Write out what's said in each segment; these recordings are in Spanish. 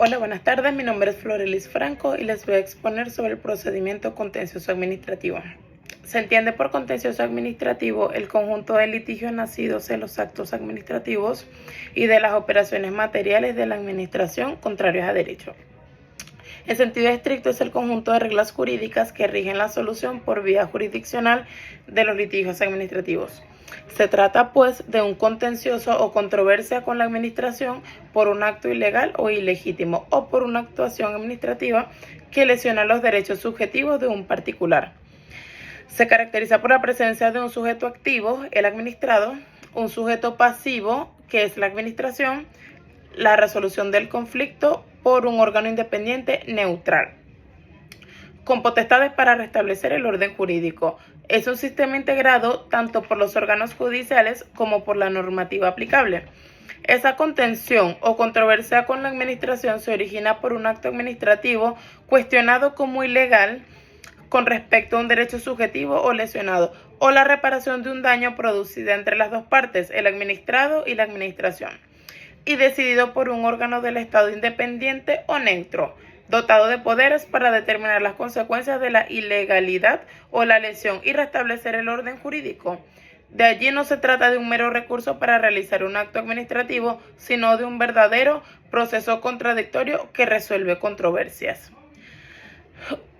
Hola, buenas tardes. Mi nombre es Florelis Franco y les voy a exponer sobre el procedimiento contencioso administrativo. Se entiende por contencioso administrativo el conjunto de litigios nacidos en los actos administrativos y de las operaciones materiales de la administración contrarios a derecho. En sentido estricto es el conjunto de reglas jurídicas que rigen la solución por vía jurisdiccional de los litigios administrativos. Se trata, pues, de un contencioso o controversia con la administración por un acto ilegal o ilegítimo o por una actuación administrativa que lesiona los derechos subjetivos de un particular. Se caracteriza por la presencia de un sujeto activo, el administrado, un sujeto pasivo, que es la administración, la resolución del conflicto por un órgano independiente neutral, con potestades para restablecer el orden jurídico. Es un sistema integrado tanto por los órganos judiciales como por la normativa aplicable. Esa contención o controversia con la administración se origina por un acto administrativo cuestionado como ilegal con respecto a un derecho subjetivo o lesionado, o la reparación de un daño producido entre las dos partes, el administrado y la administración, y decidido por un órgano del Estado independiente o neutro, dotado de poderes para determinar las consecuencias de la ilegalidad o la lesión y restablecer el orden jurídico. De allí no se trata de un mero recurso para realizar un acto administrativo, sino de un verdadero proceso contradictorio que resuelve controversias.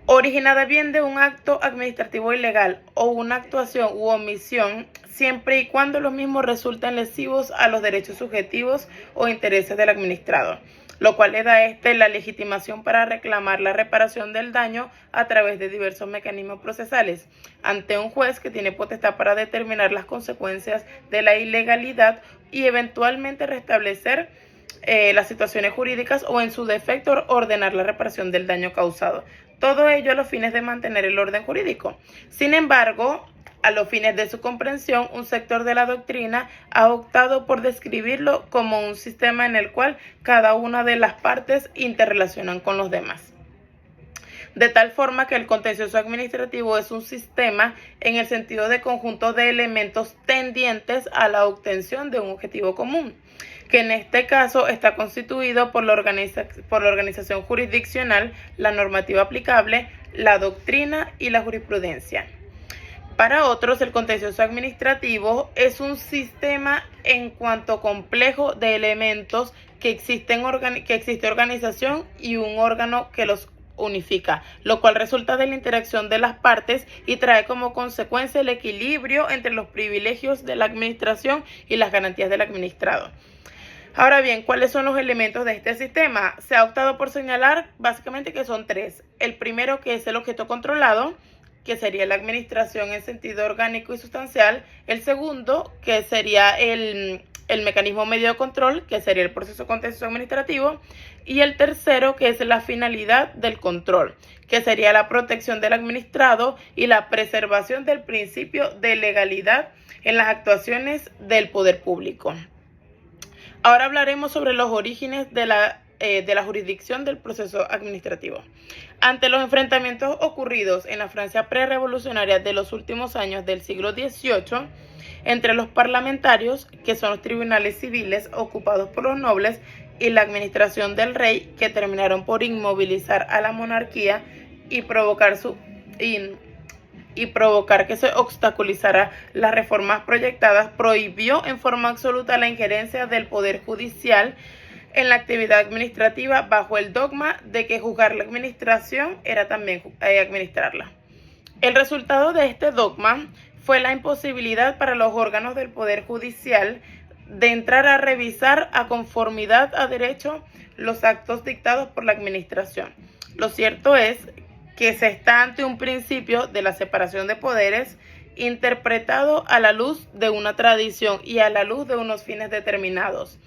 Originada bien de un acto administrativo ilegal o una actuación u omisión, siempre y cuando los mismos resulten lesivos a los derechos subjetivos o intereses del administrado, lo cual le da a éste la legitimación para reclamar la reparación del daño a través de diversos mecanismos procesales ante un juez que tiene potestad para determinar las consecuencias de la ilegalidad y eventualmente restablecer las situaciones jurídicas o, en su defecto, ordenar la reparación del daño causado. Todo ello a los fines de mantener el orden jurídico. Sin embargo, a los fines de su comprensión, un sector de la doctrina ha optado por describirlo como un sistema en el cual cada una de las partes interrelacionan con los demás. De tal forma que el contencioso administrativo es un sistema en el sentido de conjunto de elementos tendientes a la obtención de un objetivo común, que en este caso está constituido por la organización jurisdiccional, la normativa aplicable, la doctrina y la jurisprudencia. Para otros, el contencioso administrativo es un sistema en cuanto complejo de elementos que existe organización y un órgano que los unifica, lo cual resulta de la interacción de las partes y trae como consecuencia el equilibrio entre los privilegios de la administración y las garantías del administrado. Ahora bien, ¿cuáles son los elementos de este sistema? Se ha optado por señalar básicamente que son tres. El primero, que es el objeto controlado, que sería la administración en sentido orgánico y sustancial. El segundo, que sería el mecanismo medio de control, que sería el proceso contencioso administrativo. Y el tercero, que es la finalidad del control, que sería la protección del administrado y la preservación del principio de legalidad en las actuaciones del poder público. Ahora hablaremos sobre los orígenes de la jurisdicción del proceso administrativo. Ante los enfrentamientos ocurridos en la Francia prerrevolucionaria de los últimos años del siglo XVIII, entre los parlamentarios, que son los tribunales civiles ocupados por los nobles, y la administración del rey, que terminaron por inmovilizar a la monarquía y provocar que se obstaculizara las reformas proyectadas, prohibió en forma absoluta la injerencia del Poder Judicial en la actividad administrativa bajo el dogma de que juzgar la administración era también administrarla. El resultado de este dogma fue la imposibilidad para los órganos del Poder Judicial de entrar a revisar a conformidad a derecho los actos dictados por la administración. Lo cierto es que se está ante un principio de la separación de poderes interpretado a la luz de una tradición y a la luz de unos fines determinados.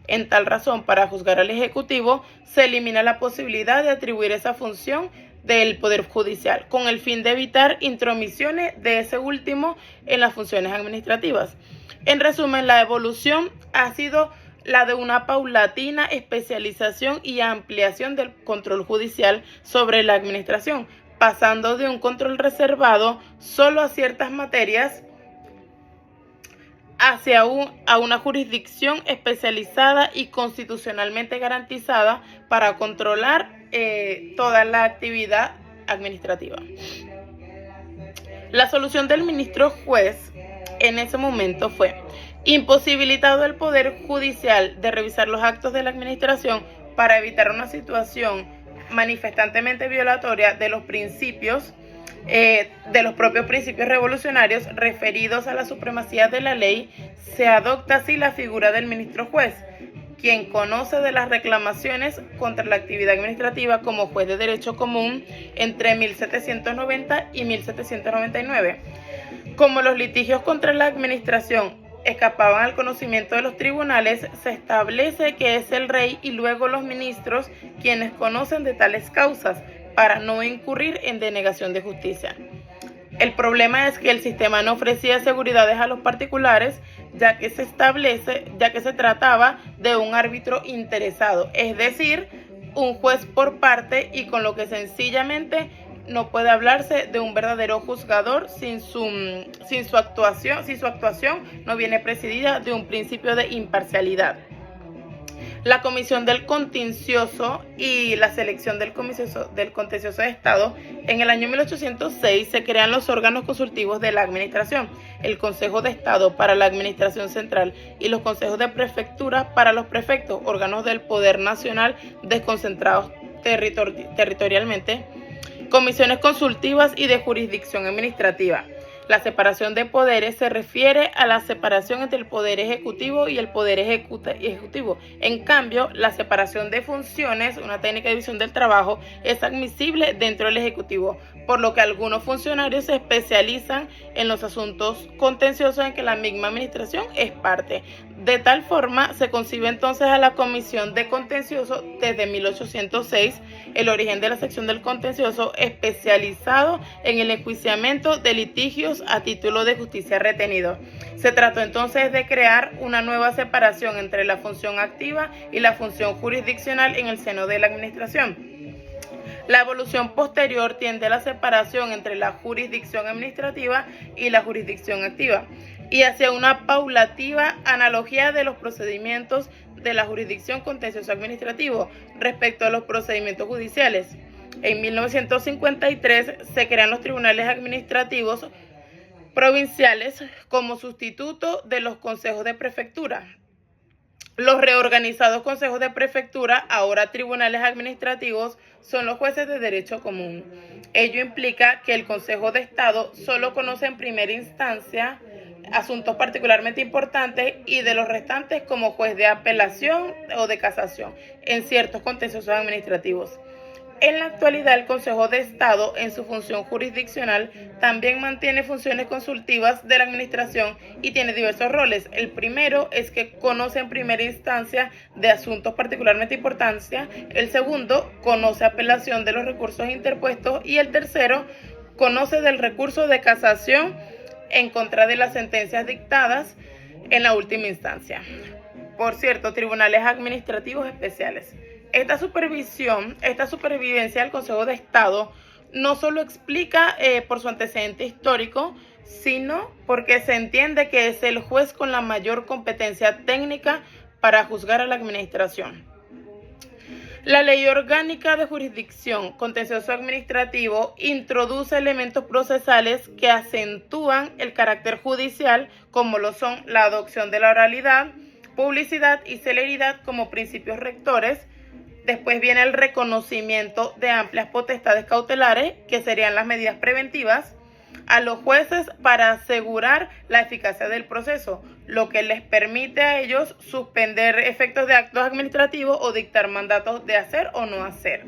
En tal razón, para juzgar al Ejecutivo, se elimina la posibilidad de atribuir esa función del Poder Judicial, con el fin de evitar intromisiones de ese último en las funciones administrativas. En resumen, la evolución ha sido la de una paulatina especialización y ampliación del control judicial sobre la administración, pasando de un control reservado solo a ciertas materias a una jurisdicción especializada y constitucionalmente garantizada para controlar toda la actividad administrativa. La solución del ministro juez en ese momento fue: imposibilitado el Poder Judicial de revisar los actos de la administración para evitar una situación manifestantemente violatoria de los principios, de los propios principios revolucionarios referidos a la supremacía de la ley, se adopta así la figura del ministro juez, quien conoce de las reclamaciones contra la actividad administrativa como juez de derecho común entre 1790 y 1799. Como los litigios contra la administración escapaban al conocimiento de los tribunales, se establece que es el rey y luego los ministros quienes conocen de tales causas para no incurrir en denegación de justicia. El problema es que el sistema no ofrecía seguridades a los particulares, ya que se trataba de un árbitro interesado, es decir, un juez por parte, y con lo que sencillamente no puede hablarse de un verdadero juzgador si su actuación no viene presidida de un principio de imparcialidad. La Comisión del Contencioso y la selección del Contencioso de Estado. En el año 1806 se crean los órganos consultivos de la Administración, el Consejo de Estado para la Administración Central y los consejos de prefectura para los prefectos, órganos del Poder Nacional desconcentrados territorialmente, comisiones consultivas y de jurisdicción administrativa. La separación de poderes se refiere a la separación entre el Poder Ejecutivo y el Poder Ejecutivo. En cambio, la separación de funciones, una técnica de división del trabajo, es admisible dentro del Ejecutivo, por lo que algunos funcionarios se especializan en los asuntos contenciosos en que la misma administración es parte. De tal forma, se concibe entonces a la Comisión de Contencioso desde 1806, el origen de la sección del contencioso especializado en el enjuiciamiento de litigios a título de justicia retenido. Se trató entonces de crear una nueva separación entre la función activa y la función jurisdiccional en el seno de la administración. La evolución posterior tiende a la separación entre la jurisdicción administrativa y la jurisdicción activa, y hacia una paulativa analogía de los procedimientos de la jurisdicción contencioso administrativo respecto a los procedimientos judiciales. En 1953 se crean los tribunales administrativos provinciales como sustituto de los consejos de prefectura. Los reorganizados consejos de prefectura, ahora tribunales administrativos, son los jueces de derecho común. Ello implica que el Consejo de Estado solo conoce en primera instancia asuntos particularmente importantes y de los restantes como juez de apelación o de casación en ciertos contenciosos administrativos. En la actualidad, el Consejo de Estado, en su función jurisdiccional, también mantiene funciones consultivas de la administración y tiene diversos roles. El primero es que conoce en primera instancia de asuntos particularmente importantes. El segundo, conoce apelación de los recursos interpuestos. Y el tercero, conoce del recurso de casación en contra de las sentencias dictadas en la última instancia. Por cierto, tribunales administrativos especiales. Esta supervivencia del Consejo de Estado no solo explica por su antecedente histórico, sino porque se entiende que es el juez con la mayor competencia técnica para juzgar a la administración. La Ley Orgánica de Jurisdicción Contencioso Administrativo introduce elementos procesales que acentúan el carácter judicial, como lo son la adopción de la oralidad, publicidad y celeridad como principios rectores. Después viene el reconocimiento de amplias potestades cautelares, que serían las medidas preventivas, a los jueces para asegurar la eficacia del proceso, lo que les permite a ellos suspender efectos de actos administrativos o dictar mandatos de hacer o no hacer.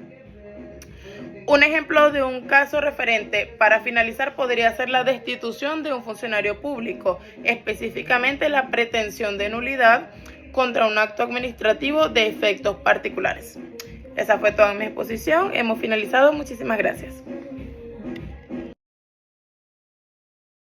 Un ejemplo de un caso referente para finalizar podría ser la destitución de un funcionario público, específicamente la pretensión de nulidad contra un acto administrativo de efectos particulares. Esa fue toda mi exposición. Hemos finalizado. Muchísimas gracias.